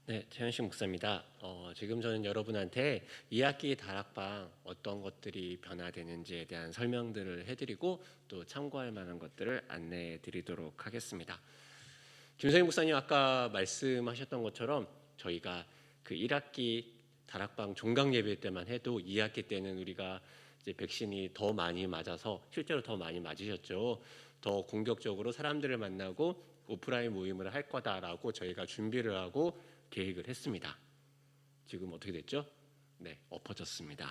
네, 최현식 목사입니다. 지금 저는 여러분한테 2학기 다락방 어떤 것들이 변화되는지에 대한 설명들을 해드리고 또 참고할 만한 것들을 안내해 드리도록 하겠습니다. 김성희 목사님 아까 말씀하셨던 것처럼 저희가 그 1학기 다락방 종강 예배 때만 해도 2학기 때는 우리가 이제 백신이 더 많이 맞아서 실제로 더 많이 맞으셨죠. 더 공격적으로 사람들을 만나고 오프라인 모임을 할 거다라고 저희가 준비를 하고 계획을 했습니다. 지금 어떻게 됐죠? 네, 엎어졌습니다.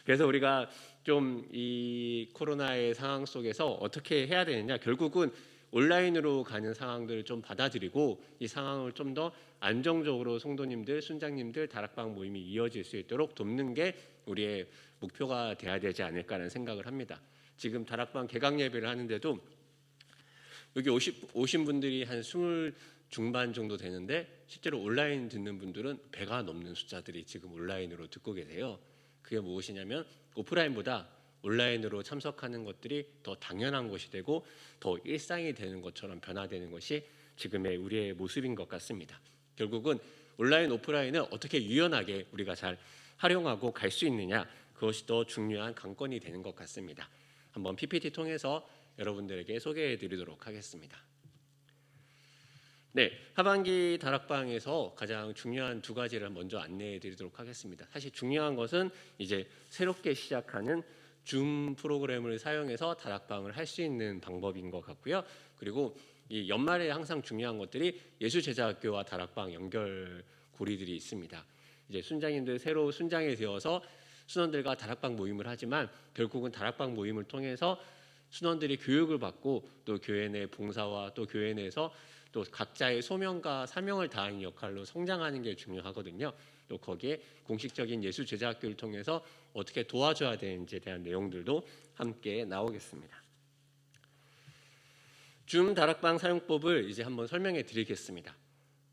그래서 우리가 좀 이 코로나의 상황 속에서 어떻게 해야 되느냐, 결국은 온라인으로 가는 상황들을 좀 받아들이고 이 상황을 좀 더 안정적으로 성도님들, 순장님들 다락방 모임이 이어질 수 있도록 돕는 게 우리의 목표가 돼야 되지 않을까라는 생각을 합니다. 지금 다락방 개강 예배를 하는데도 여기 오신 분들이 한 20 중반 정도 되는데 실제로 온라인 듣는 분들은 배가 넘는 숫자들이 지금 온라인으로 듣고 계세요. 그게 무엇이냐면 오프라인보다 온라인으로 참석하는 것들이 더 당연한 것이 되고 더 일상이 되는 것처럼 변화되는 것이 지금의 우리의 모습인 것 같습니다. 결국은 온라인, 오프라인을 어떻게 유연하게 우리가 잘 활용하고 갈 수 있느냐, 그것이 더 중요한 관건이 되는 것 같습니다. 한번 PPT 통해서 여러분들에게 소개해 드리도록 하겠습니다. 네, 하반기 다락방에서 가장 중요한 두 가지를 먼저 안내해 드리도록 하겠습니다. 사실 중요한 것은 이제 새롭게 시작하는 줌 프로그램을 사용해서 다락방을 할 수 있는 방법인 것 같고요. 그리고 이 연말에 항상 중요한 것들이 예수제자학교와 다락방 연결고리들이 있습니다. 이제 순장님들 새로 순장이 되어서 순원들과 다락방 모임을 하지만 결국은 다락방 모임을 통해서 순원들이 교육을 받고 또 교회 내 봉사와 또 교회 내에서 또 각자의 소명과 사명을 다하는 역할로 성장하는 게 중요하거든요. 또 거기에 공식적인 예수 제자학교를 통해서 어떻게 도와줘야 되는지에 대한 내용들도 함께 나오겠습니다. 줌 다락방 사용법을 이제 한번 설명해 드리겠습니다.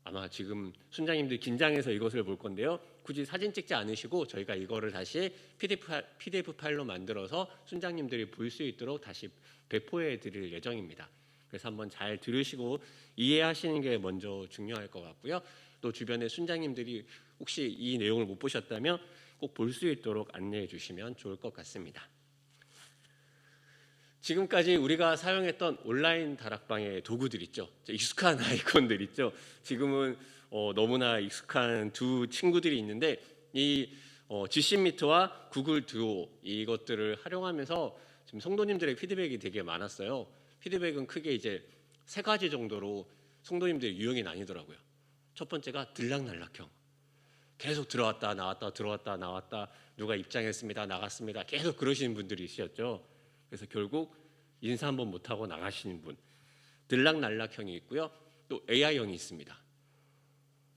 아마 지금 순장님들 긴장해서 이것을 볼 건데요. 굳이 사진 찍지 않으시고 저희가 이거를 다시 PDF 파일로 만들어서 순장님들이 볼 수 있도록 다시 배포해 드릴 예정입니다. 그래서 한번 잘 들으시고 이해하시는 게 먼저 중요할 것 같고요. 또 주변의 순장님들이 혹시 이 내용을 못 보셨다면 꼭 볼 수 있도록 안내해 주시면 좋을 것 같습니다. 지금까지 우리가 사용했던 온라인 다락방의 도구들 있죠. 익숙한 아이콘들 있죠. 지금은 너무나 익숙한 두 친구들이 있는데 이 GC 미트와 구글 듀오 이것들을 활용하면서 지금 성도님들의 피드백이 되게 많았어요. 피드백은 크게 이제 세 가지 정도로 성도님들의 유형이 나뉘더라고요. 첫 번째가 들락날락형. 계속 들어왔다 나왔다 들어왔다 나왔다 누가 입장했습니다 나갔습니다 계속 그러시는 분들이 있으셨죠. 그래서 결국 인사 한번 못하고 나가시는 분, 들락날락형이 있고요. 또 AI형이 있습니다.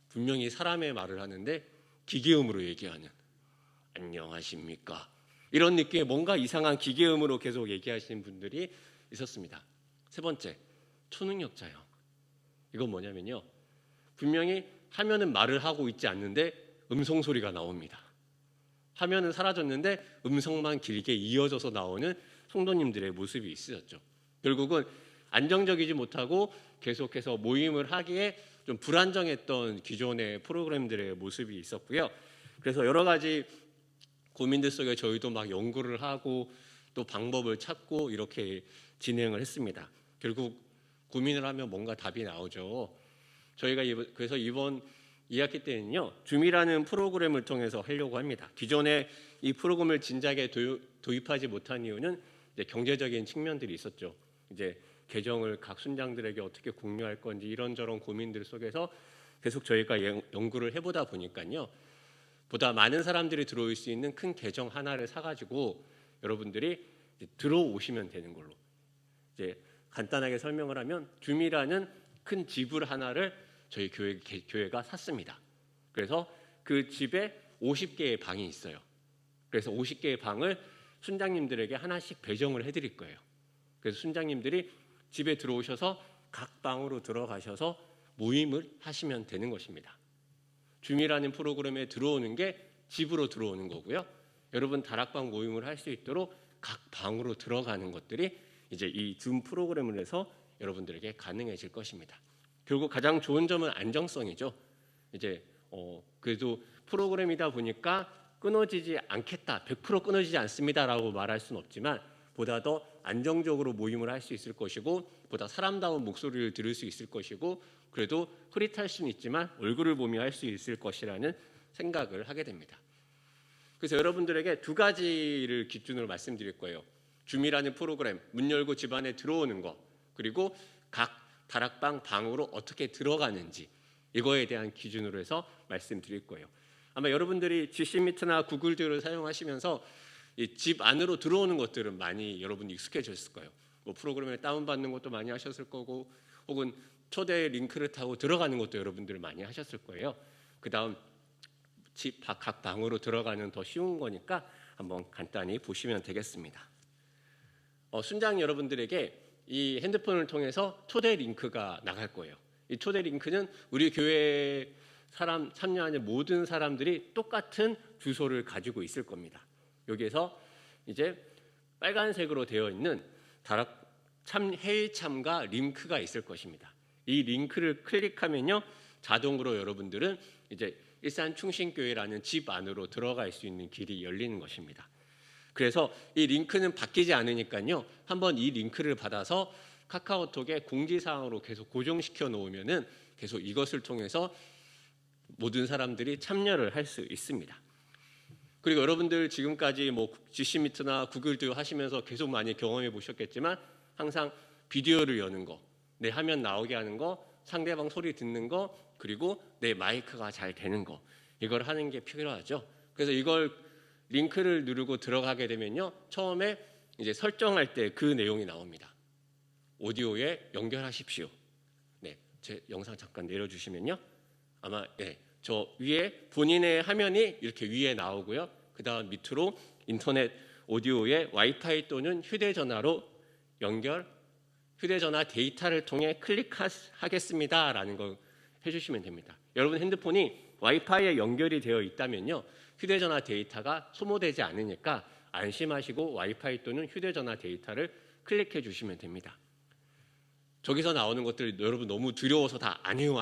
분명히 사람의 말을 하는데 기계음으로 얘기하는 안녕하십니까 이런 느낌의 뭔가 이상한 기계음으로 계속 얘기하시는 분들이 있었습니다. 세 번째, 초능력자형. 이건 뭐냐면요, 분명히 화면은 말을 하고 있지 않는데 음성 소리가 나옵니다. 화면은 사라졌는데 음성만 길게 이어져서 나오는 성도님들의 모습이 있으셨죠. 결국은 안정적이지 못하고 계속해서 모임을 하기에 좀 불안정했던 기존의 프로그램들의 모습이 있었고요. 그래서 여러 가지 고민들 속에 저희도 막 연구를 하고 또 방법을 찾고 이렇게 진행을 했습니다. 결국 고민을 하면 뭔가 답이 나오죠. 저희가 그래서 이번 2학기 때는요, 줌이라는 프로그램을 통해서 하려고 합니다. 기존에 이 프로그램을 진작에 도입하지 못한 이유는 이제 경제적인 측면들이 있었죠. 이제 계정을 각 순장들에게 어떻게 공유할 건지 이런저런 고민들 속에서 계속 저희가 연구를 해보다 보니까요, 보다 많은 사람들이 들어올 수 있는 큰 계정 하나를 사가지고 여러분들이 들어오시면 되는 걸로, 이제 간단하게 설명을 하면 줌이라는 큰 지불 하나를 저희 교회가 샀습니다. 그래서 그 집에 50개의 방이 있어요. 그래서 50개의 방을 순장님들에게 하나씩 배정을 해드릴 거예요. 그래서 순장님들이 집에 들어오셔서 각 방으로 들어가셔서 모임을 하시면 되는 것입니다. 줌이라는 프로그램에 들어오는 게 집으로 들어오는 거고요. 여러분 다락방 모임을 할 수 있도록 각 방으로 들어가는 것들이 이제 이 줌 프로그램을 해서 여러분들에게 가능해질 것입니다. 결국 가장 좋은 점은 안정성이죠. 이제 그래도 프로그램이다 보니까 끊어지지 않겠다, 100% 끊어지지 않습니다라고 말할 수는 없지만 보다 더 안정적으로 모임을 할 수 있을 것이고 보다 사람다운 목소리를 들을 수 있을 것이고 그래도 흐릿할 수는 있지만 얼굴을 보며 할 수 있을 것이라는 생각을 하게 됩니다. 그래서 여러분들에게 두 가지를 기준으로 말씀드릴 거예요. 줌이라는 프로그램, 문 열고 집 안에 들어오는 거, 그리고 각 다락방 방으로 어떻게 들어가는지, 이거에 대한 기준으로 해서 말씀드릴 거예요. 아마 여러분들이 GC미트나 구글들을 사용하시면서 이 집 안으로 들어오는 것들은 많이 여러분이 익숙해졌을 거예요. 뭐 프로그램을 다운받는 것도 많이 하셨을 거고 혹은 초대 링크를 타고 들어가는 것도 여러분들 많이 하셨을 거예요. 그 다음 집 각 방으로 들어가는 더 쉬운 거니까 한번 간단히 보시면 되겠습니다. 순장 여러분들에게 이 핸드폰을 통해서 초대 링크가 나갈 거예요. 이 초대 링크는 우리 교회 참여하는 모든 사람들이 똑같은 주소를 가지고 있을 겁니다. 여기에서 이제 빨간색으로 되어 있는 회의 참가 링크가 있을 것입니다. 이 링크를 클릭하면요, 자동으로 여러분들은 이제 일산충신교회라는 집 안으로 들어갈 수 있는 길이 열리는 것입니다. 그래서 이 링크는 바뀌지 않으니까요, 한번 이 링크를 받아서 카카오톡에 공지사항으로 계속 고정시켜 놓으면은 계속 이것을 통해서 모든 사람들이 참여를 할 수 있습니다. 그리고 여러분들 지금까지 뭐 GC미트나 구글도 하시면서 계속 많이 경험해 보셨겠지만 항상 비디오를 여는 거, 내 화면 나오게 하는 거, 상대방 소리 듣는 거, 그리고 내 마이크가 잘 되는 거, 이걸 하는 게 필요하죠. 그래서 이걸 링크를 누르고 들어가게 되면요, 처음에 이제 설정할 때 그 내용이 나옵니다. 오디오에 연결하십시오. 네, 제 영상 잠깐 내려주시면요, 아마 저 위에 본인의 화면이 이렇게 위에 나오고요. 그 다음 밑으로 인터넷 오디오에 와이파이 또는 휴대전화로 휴대전화 데이터를 통해 클릭하겠습니다 라는 걸 해주시면 됩니다. 여러분 핸드폰이 와이파이에 연결이 되어 있다면요, 휴대전화 데이터가 소모되지 않으니까 안심하시고 와이파이 또는 휴대전화 데이터를 클릭해 주시면 됩니다. 저기서 나오는 것들 여러분 너무 두려워서 다 아니요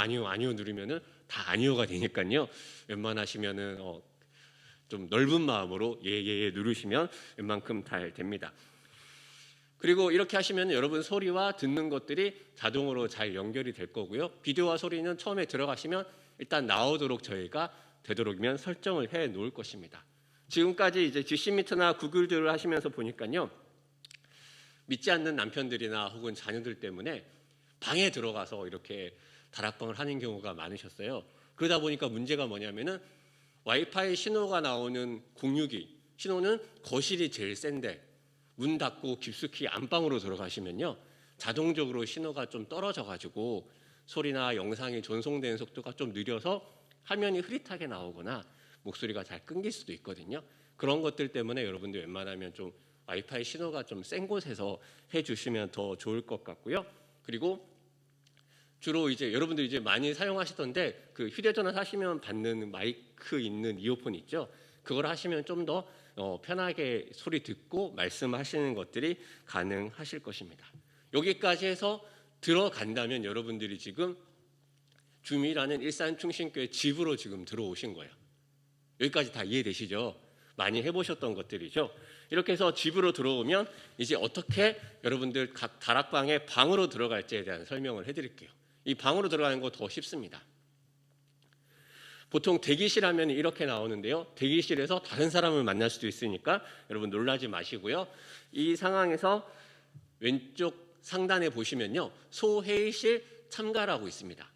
누르면은 다 아니요가 되니까요, 웬만하시면은 좀 넓은 마음으로 예 누르시면 웬만큼 잘 됩니다. 그리고 이렇게 하시면 여러분 소리와 듣는 것들이 자동으로 잘 연결이 될 거고요. 비디오와 소리는 처음에 들어가시면 일단 나오도록 저희가 되도록이면 설정을 해 놓을 것입니다. 지금까지 이제 GC미트나 구글들을 하시면서 보니까요, 믿지 않는 남편들이나 혹은 자녀들 때문에 방에 들어가서 이렇게 다락방을 하는 경우가 많으셨어요. 그러다 보니까 문제가 뭐냐면은 와이파이 신호가 나오는 공유기 신호는 거실이 제일 센데 문 닫고 깊숙이 안방으로 들어가시면요, 자동적으로 신호가 좀 떨어져 가지고 소리나 영상이 전송되는 속도가 좀 느려서 화면이 흐릿하게 나오거나 목소리가 잘 끊길 수도 있거든요. 그런 것들 때문에 여러분들 웬만하면 좀 와이파이 신호가 좀 센 곳에서 해주시면 더 좋을 것 같고요. 그리고 주로 이제 여러분들 이제 많이 사용하시던데 그 휴대전화 사시면 받는 마이크 있는 이어폰 있죠. 그걸 하시면 좀 더 편하게 소리 듣고 말씀하시는 것들이 가능하실 것입니다. 여기까지 해서 들어간다면 여러분들이 지금 줌이라는 일산충신교회 집으로 지금 들어오신 거예요. 여기까지 다 이해되시죠? 많이 해보셨던 것들이죠. 이렇게 해서 집으로 들어오면 이제 어떻게 여러분들 각 다락방에 방으로 들어갈지에 대한 설명을 해드릴게요. 이 방으로 들어가는 거 더 쉽습니다. 보통 대기실 하면 이렇게 나오는데요, 대기실에서 다른 사람을 만날 수도 있으니까 여러분 놀라지 마시고요. 이 상황에서 왼쪽 상단에 보시면요, 소회의실 참가라고 있습니다.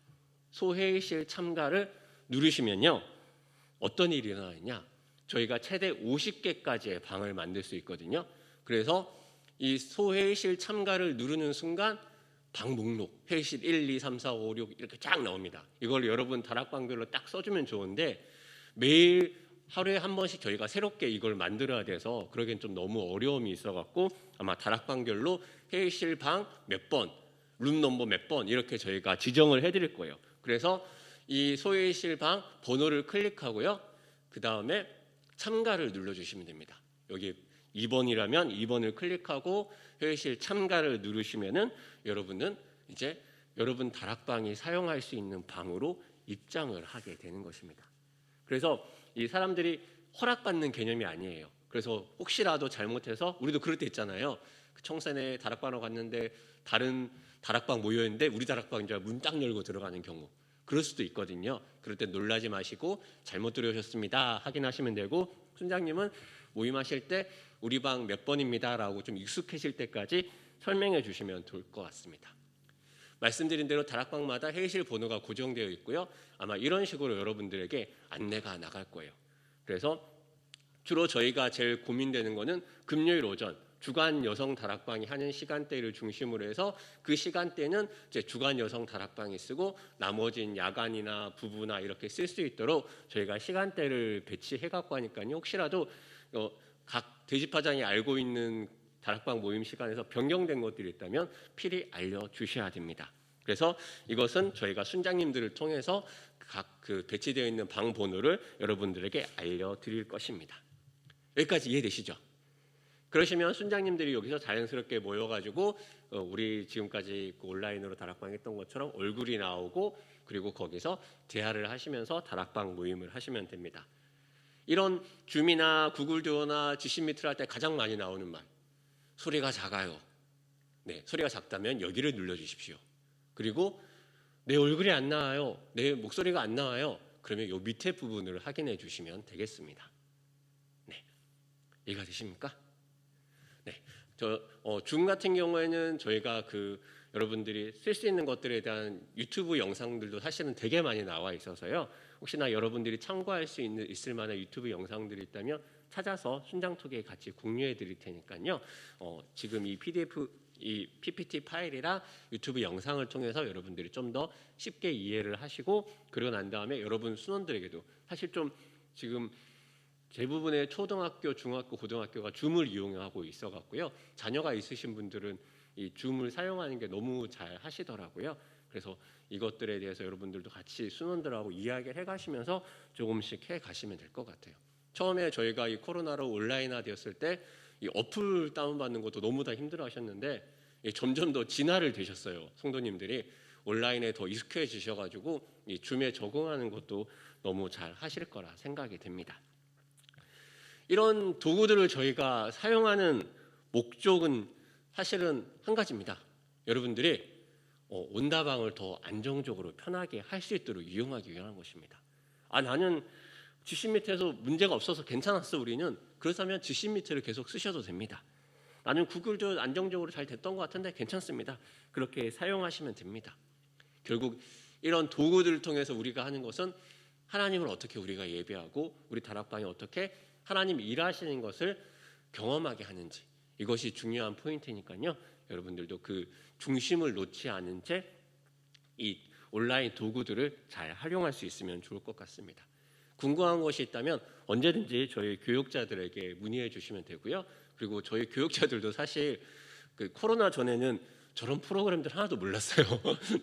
소회의실 참가를 누르시면요, 어떤 일이 일어나느냐, 저희가 최대 50개까지의 방을 만들 수 있거든요. 그래서 이 소회의실 참가를 누르는 순간 방 목록, 회의실 1, 2, 3, 4, 5, 6 이렇게 쫙 나옵니다. 이걸 여러분 다락방별로 딱 써주면 좋은데 매일 하루에 한 번씩 저희가 새롭게 이걸 만들어야 돼서 그러기엔 좀 너무 어려움이 있어갖고 아마 다락방별로 회의실 방 몇 번, 룸 넘버 몇 번 이렇게 저희가 지정을 해드릴 거예요. 그래서 이 소회의실 방 번호를 클릭하고요, 그 다음에 참가를 눌러주시면 됩니다. 여기 2번이라면 2번을 클릭하고 회의실 참가를 누르시면은 여러분은 이제 여러분 다락방이 사용할 수 있는 방으로 입장을 하게 되는 것입니다. 그래서 이 사람들이 허락받는 개념이 아니에요. 그래서 혹시라도 잘못해서 우리도 그럴 때 있잖아요. 청산에 다락방으로 갔는데 다른 다락방 모여있는데 우리 다락방인 줄 알고 문 딱 열고 들어가는 경우, 그럴 수도 있거든요. 그럴 때 놀라지 마시고 잘못 들어오셨습니다 확인하시면 되고, 순장님은 모임하실 때 우리 방 몇 번입니다 라고 좀 익숙해질 때까지 설명해 주시면 좋을 것 같습니다. 말씀드린 대로 다락방마다 회의실 번호가 고정되어 있고요. 아마 이런 식으로 여러분들에게 안내가 나갈 거예요. 그래서 주로 저희가 제일 고민되는 거는 금요일 오전 주간 여성 다락방이 하는 시간대를 중심으로 해서, 그 시간대는 이제 주간 여성 다락방이 쓰고 나머지는 야간이나 부부나 이렇게 쓸 수 있도록 저희가 시간대를 배치해 갖고 하니까요. 혹시라도 각 대집화장이 알고 있는 다락방 모임 시간에서 변경된 것들이 있다면 필히 알려주셔야 됩니다. 그래서 이것은 저희가 순장님들을 통해서 각 그 배치되어 있는 방 번호를 여러분들에게 알려드릴 것입니다. 여기까지 이해되시죠? 그러시면 순장님들이 여기서 자연스럽게 모여가지고 우리 지금까지 온라인으로 다락방 했던 것처럼 얼굴이 나오고, 그리고 거기서 대화를 하시면서 다락방 모임을 하시면 됩니다. 이런 줌이나 구글 듀오나 지시미트를 할 때 가장 많이 나오는 말, 소리가 작아요. 네, 소리가 작다면 여기를 눌러주십시오. 그리고 내 얼굴이 안 나와요, 내 목소리가 안 나와요, 그러면 이 밑에 부분을 확인해 주시면 되겠습니다. 네, 이해가 되십니까? 네, 줌 같은 경우에는 저희가 여러분들이 쓸 수 있는 것들에 대한 유튜브 영상들도 사실은 되게 많이 나와 있어서요. 혹시나 여러분들이 참고할 수 있을 만한 유튜브 영상들이 있다면 찾아서 순장톡에 같이 공유해 드릴 테니까요. 지금 이 PPT 파일이랑 유튜브 영상을 통해서 여러분들이 좀 더 쉽게 이해를 하시고, 그러고 난 다음에 여러분 순원들에게도, 사실 좀 지금 대부분의 초등학교, 중학교, 고등학교가 줌을 이용하고 있어 갖고요. 자녀가 있으신 분들은 이 줌을 사용하는 게 너무 잘 하시더라고요. 그래서 이것들에 대해서 여러분들도 같이 순원들하고 이야기를 해가시면서 조금씩 해가시면 될 것 같아요. 처음에 저희가 이 코로나로 온라인화 되었을 때 이 어플 다운받는 것도 너무 다 힘들어하셨는데 점점 더 진화를 되셨어요. 성도님들이 온라인에 더 익숙해지셔가지고 이 줌에 적응하는 것도 너무 잘 하실 거라 생각이 됩니다. 이런 도구들을 저희가 사용하는 목적은 사실은 한 가지입니다. 여러분들이 온다방을 더 안정적으로 편하게 할 수 있도록 이용하기 위한 것입니다. 나는 지시미트에서 문제가 없어서 괜찮았어 우리는. 그렇다면 지시미트를 계속 쓰셔도 됩니다. 나는 구글도 안정적으로 잘 됐던 것 같은데 괜찮습니다. 그렇게 사용하시면 됩니다. 결국 이런 도구들을 통해서 우리가 하는 것은 하나님을 어떻게 우리가 예배하고 우리 다락방에 어떻게 하나님 일하시는 것을 경험하게 하는지, 이것이 중요한 포인트니까요. 여러분들도 그 중심을 놓지 않은 채 이 온라인 도구들을 잘 활용할 수 있으면 좋을 것 같습니다. 궁금한 것이 있다면 언제든지 저희 교육자들에게 문의해 주시면 되고요. 그리고 저희 교육자들도 사실 코로나 전에는 저런 프로그램들 하나도 몰랐어요.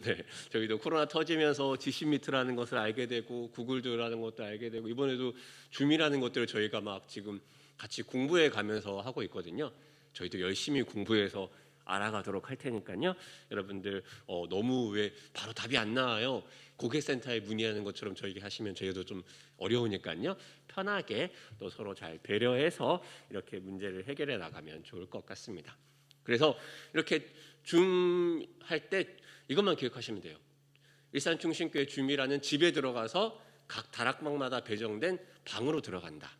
네, 저희도 코로나 터지면서 지시미트라는 것을 알게 되고 구글도라는 것도 알게 되고, 이번에도 줌이라는 것들을 저희가 막 지금 같이 공부해 가면서 하고 있거든요. 저희도 열심히 공부해서 알아가도록 할 테니까요. 여러분들 너무 왜 바로 답이 안 나와요, 고객센터에 문의하는 것처럼 저에게 하시면 저희도 좀 어려우니까요. 편하게 또 서로 잘 배려해서 이렇게 문제를 해결해 나가면 좋을 것 같습니다. 그래서 이렇게 줌 할 때 이것만 기억하시면 돼요. 일산중심교회 줌이라는 집에 들어가서 각 다락방마다 배정된 방으로 들어간다.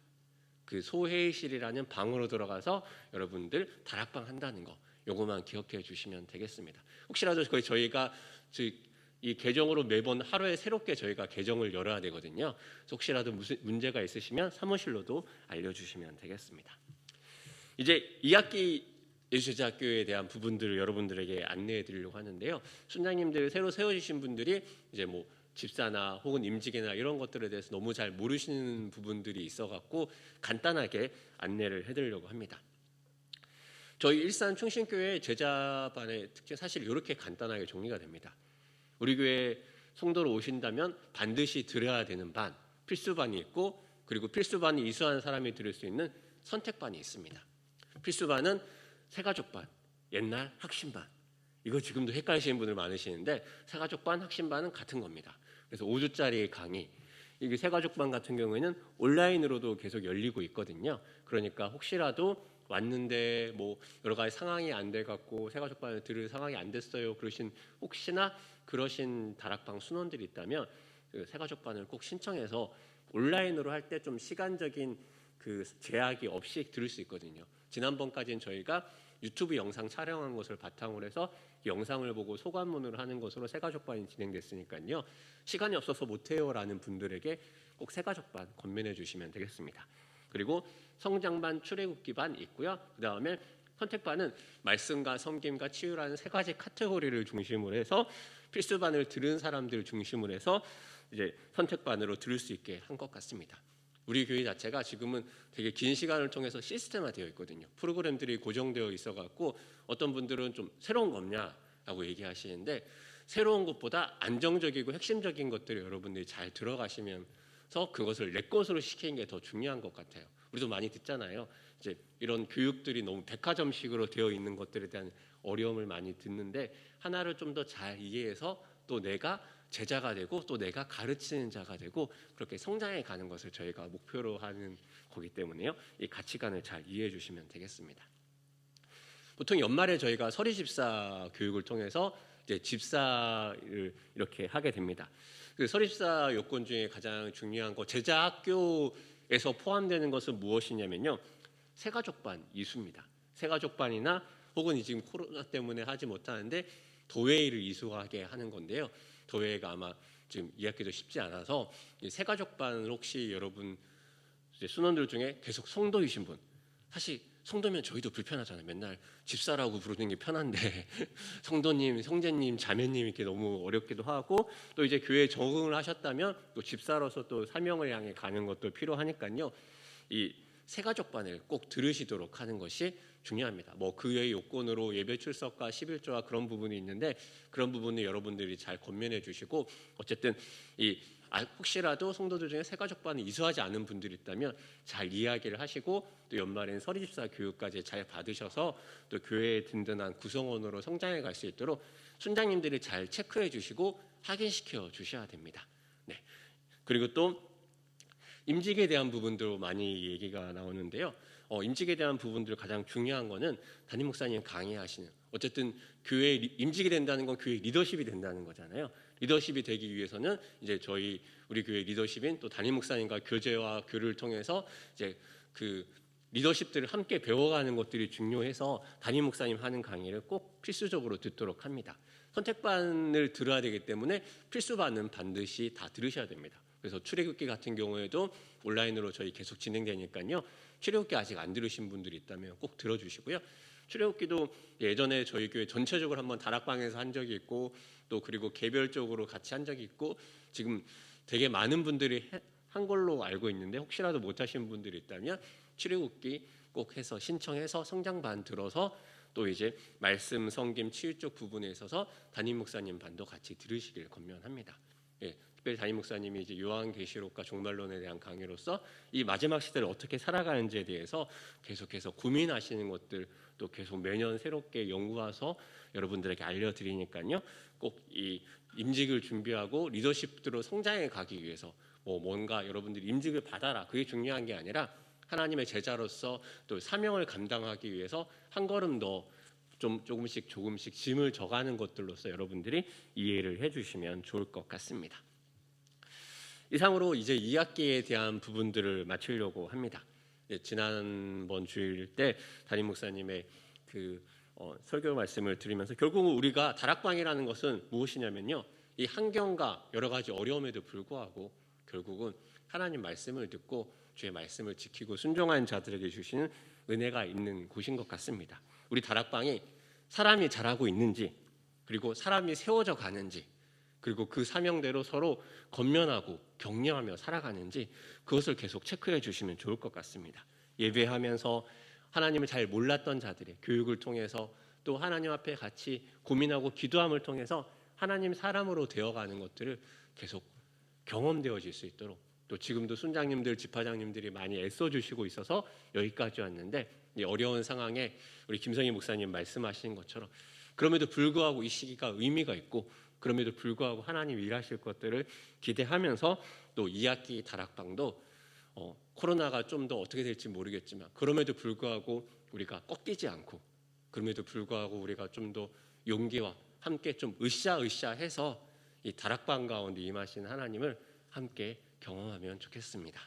그 소회의실이라는 방으로 들어가서 여러분들 다락방 한다는 거, 요거만 기억해 주시면 되겠습니다. 혹시라도 저희가 이 계정으로 매번 하루에 새롭게 저희가 계정을 열어야 되거든요. 그래서 혹시라도 무슨 문제가 있으시면 사무실로도 알려주시면 되겠습니다. 이제 2학기 예수제자학교에 대한 부분들을 여러분들에게 안내해 드리려고 하는데요. 순장님들 새로 세워주신 분들이 이제 뭐 집사나 혹은 임직이나 이런 것들에 대해서 너무 잘 모르시는 부분들이 있어갖고 간단하게 안내를 해드리려고 합니다. 저희 일산 충신교회 제자반의 특징 사실 이렇게 간단하게 정리가 됩니다. 우리 교회 성도로 오신다면 반드시 들어야 되는 반, 필수반이 있고, 그리고 필수반이 이수한 사람이 들을 수 있는 선택반이 있습니다. 필수반은 새가족반, 옛날 학신반, 이거 지금도 헷갈리시는 분들 많으시는데 새가족반, 학신반은 같은 겁니다. 그래서 5주짜리 강의, 이게 새가족반 같은 경우에는 온라인으로도 계속 열리고 있거든요. 그러니까 혹시라도 왔는데 뭐 여러 가지 상황이 안 돼 갖고 새가족반을 들을 상황이 안 됐어요, 그러신 혹시나 그러신 다락방 순원들이 있다면 그 새가족반을 꼭 신청해서 온라인으로 할 때 좀 시간적인 그 제약이 없이 들을 수 있거든요. 지난번까지는 저희가 유튜브 영상 촬영한 것을 바탕으로 해서 영상을 보고 소감문을 하는 것으로 새가족반이 진행됐으니까요. 시간이 없어서 못해요라는 분들에게 꼭 새가족반 권면해 주시면 되겠습니다. 그리고 성장반, 출애굽기반 있고요. 그 다음에 선택반은 말씀과 섬김과 치유라는 세 가지 카테고리를 중심으로 해서 필수반을 들은 사람들 중심으로 해서 이제 선택반으로 들을 수 있게 한 것 같습니다. 우리 교회 자체가 지금은 되게 긴 시간을 통해서 시스템화되어 있거든요. 프로그램들이 고정되어 있어갖고 어떤 분들은 좀 새로운 거 없냐라고 얘기하시는데 새로운 것보다 안정적이고 핵심적인 것들을 여러분들이 잘 들어가시면서 그것을 내 것으로 시키는 게 더 중요한 것 같아요. 우리도 많이 듣잖아요. 이제 이런 교육들이 너무 백화점식으로 되어 있는 것들에 대한 어려움을 많이 듣는데 하나를 좀 더 잘 이해해서 또 내가 제자가 되고 또 내가 가르치는 자가 되고 그렇게 성장해 가는 것을 저희가 목표로 하는 거기 때문에요. 이 가치관을 잘 이해해 주시면 되겠습니다. 보통 연말에 저희가 서리집사 교육을 통해서 이제 집사를 이렇게 하게 됩니다. 그 서리집사 요건 중에 가장 중요한 거 제자 학교에서 포함되는 것은 무엇이냐면요. 새가족반 이수입니다. 새가족반이나 혹은 지금 코로나 때문에 하지 못하는데 도회의를 이수하게 하는 건데요. 도회가 아마 지금 이해하기도 쉽지 않아서 새가족반을 혹시 여러분 이제 순원들 중에 계속 성도이신 분, 사실 성도면 저희도 불편하잖아요. 맨날 집사라고 부르는 게 편한데 성도님, 형제님, 자매님 이렇게 너무 어렵기도 하고 또 이제 교회에 적응을 하셨다면 또 집사로서 또 사명을 향해 가는 것도 필요하니까요. 이 새가족반을 꼭 들으시도록 하는 것이 중요합니다. 뭐 그 외의 요건으로 예배 출석과 11조와 그런 부분이 있는데 그런 부분을 여러분들이 잘 권면해 주시고 어쨌든 이 혹시라도 성도들 중에 새가족반을 이수하지 않은 분들이 있다면 잘 이야기를 하시고 또 연말엔 서리집사 교육까지 잘 받으셔서 또 교회의 든든한 구성원으로 성장해 갈 수 있도록 순장님들이 잘 체크해 주시고 확인시켜 주셔야 됩니다. 네. 그리고 또 임직에 대한 부분도 많이 얘기가 나오는데요. 임직에 대한 부분들 가장 중요한 거는 담임 목사님 강의하시는 어쨌든 교회 임직이 된다는 건 교회 리더십이 된다는 거잖아요. 리더십이 되기 위해서는 이제 우리 교회 리더십인 또 담임 목사님과 교제와 교류를 통해서 이제 그 리더십들을 함께 배워가는 것들이 중요해서 담임 목사님 하는 강의를 꼭 필수적으로 듣도록 합니다. 선택반을 들어야 되기 때문에 필수반은 반드시 다 들으셔야 됩니다. 그래서 출애굽기 같은 경우에도 온라인으로 저희 계속 진행되니까요. 출애굽기 아직 안 들으신 분들이 있다면 꼭 들어주시고요. 출애굽기도 예전에 저희 교회 전체적으로 한번 다락방에서 한 적이 있고 또 그리고 개별적으로 같이 한 적이 있고 지금 되게 많은 분들이 한 걸로 알고 있는데 혹시라도 못 하신 분들이 있다면 출애굽기 꼭 해서 신청해서 성장반 들어서 또 이제 말씀, 성김, 치유 쪽 부분에 있어서 담임 목사님 반도 같이 들으시길 권면합니다. 예, 특별히 담임 목사님이 이제 요한계시록과 종말론에 대한 강의로서 이 마지막 시대를 어떻게 살아가는지에 대해서 계속해서 고민하시는 것들 또 계속 매년 새롭게 연구해서 여러분들에게 알려드리니까요. 꼭 이 임직을 준비하고 리더십으로 성장해 가기 위해서 뭔가 여러분들이 임직을 받아라 그게 중요한 게 아니라 하나님의 제자로서 또 사명을 감당하기 위해서 한 걸음 더 조금씩 짐을 져가는 것들로서 여러분들이 이해를 해주시면 좋을 것 같습니다. 이상으로 이제 2학기에 대한 부분들을 마치려고 합니다. 지난번 주일 때 담임 목사님의 설교 말씀을 드리면서 결국은 우리가 다락방이라는 것은 무엇이냐면요. 이 환경과 여러 가지 어려움에도 불구하고 결국은 하나님 말씀을 듣고 주의 말씀을 지키고 순종한 자들에게 주시는 은혜가 있는 곳인 것 같습니다. 우리 다락방이 사람이 잘하고 있는지 그리고 사람이 세워져 가는지 그리고 그 사명대로 서로 건면하고 격려하며 살아가는지 그것을 계속 체크해 주시면 좋을 것 같습니다. 예배하면서 하나님을 잘 몰랐던 자들의 교육을 통해서 또 하나님 앞에 같이 고민하고 기도함을 통해서 하나님 사람으로 되어가는 것들을 계속 경험되어질 수 있도록 또 지금도 순장님들, 집화장님들이 많이 애써주시고 있어서 여기까지 왔는데 이 어려운 상황에 우리 김성희 목사님 말씀하신 것처럼 그럼에도 불구하고 이 시기가 의미가 있고 그럼에도 불구하고 하나님 일하실 것들을 기대하면서 또 2학기 다락방도 코로나가 좀 더 어떻게 될지 모르겠지만 그럼에도 불구하고 우리가 꺾이지 않고 그럼에도 불구하고 우리가 좀 더 용기와 함께 좀 으쌰으쌰해서 이 다락방 가운데 임하신 하나님을 함께 경험하면 좋겠습니다.